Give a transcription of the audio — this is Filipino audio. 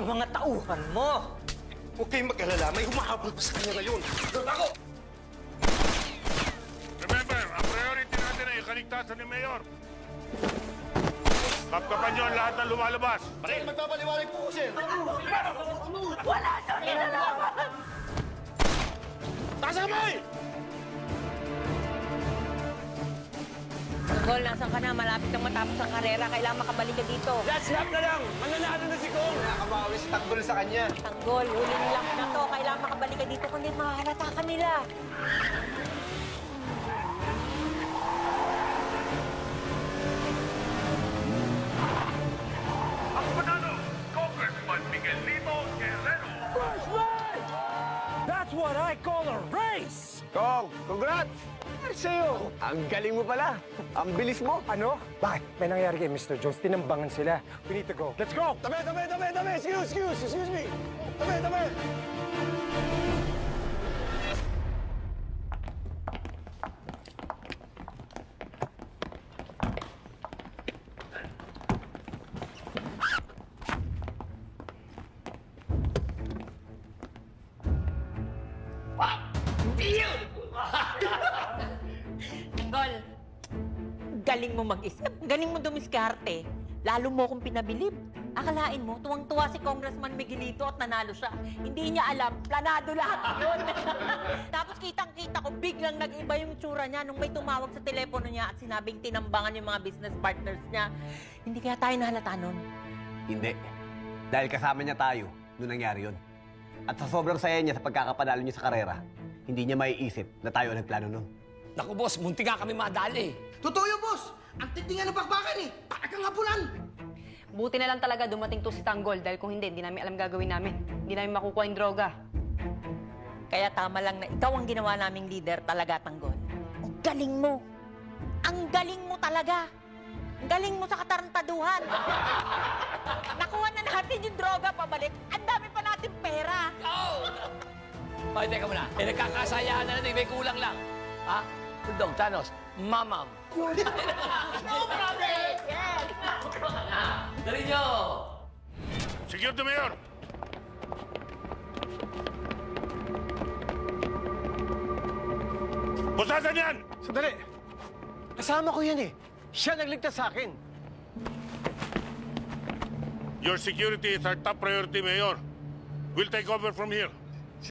mga tauhan mo! Huwag kayong mag-alala, may humahabol pa sa kanya ngayon. Ako! Remember, ang priority natin ay kaligtasan ni Mayor. Kapkapan niyo ang lahat ng lumalabas. Sir, magpapaliwanag po ko, sir. Wala siyang kinalaman! Taas ang kamay! Tanggol, nasan ka na? Malapit nang matapos ang karera. Kailangan makabalik ka dito. Last lap na lang! Mananalo na si Kong! Nakakabawi si Tanggol sa kanya. Tanggol, huling lap na to. Kailangan makabalik ka dito kundi mahalata ka nila. Ang panalo, Congressman Miguelito Guerrero. First race! That's what I call a race! Kong, congrats! Sa'yo. Ang galing mo pala. Ang bilis mo. Ano? Bakit? May nangyari kay Mr. Jones. Tinambangan sila. We need to go. Let's go! Tabi! Excuse me! Tabi! Tanggol, galing mo mag-isip. Galing mo dumiskarte. Lalo mo akong pinabilib. Akalain mo, tuwang-tuwa si Congressman Miguelito at nanalo siya. Hindi niya alam, planado lahat yun. Tapos kitang-kita ko, biglang nag-iba yung tsura niya nung may tumawag sa telepono niya at sinabing tinambangan yung mga business partners niya. Hindi kaya tayo nahalata nun? Hindi. Dahil kasama niya tayo nung nangyari yun. At sa sobrang saya niya sa pagkakapanalo niya sa karera, hindi niya maiisip na tayo ang nagplano nun. Naku, boss, munti nga kami madali. Totoo yun, boss! Ang tindi nga ng bakbakan eh! Para kang hapunan! Buti na lang talaga dumating to si Tanggol dahil kung hindi namin alam gagawin namin. Hindi namin makukuha yung droga. Kaya tama lang na ikaw ang ginawa naming leader talaga, Tanggol. Ang galing mo! Ang galing mo talaga! Ang galing mo sa katarantaduhan! Nakuha na natin yung droga pabalik. Ang dami pa natin pera! Ay, teka muna. Nagkakasayahan na natin. May kulang lang. Ha? Bulldog, Thanos, Mamam. No problem! Yes! Dali nyo! Secure the Mayor. Pusasan yan! Sandali! Kasama ko yan eh. Siya nagligtas sa akin. Your security is our top priority, Mayor. We'll take over from here.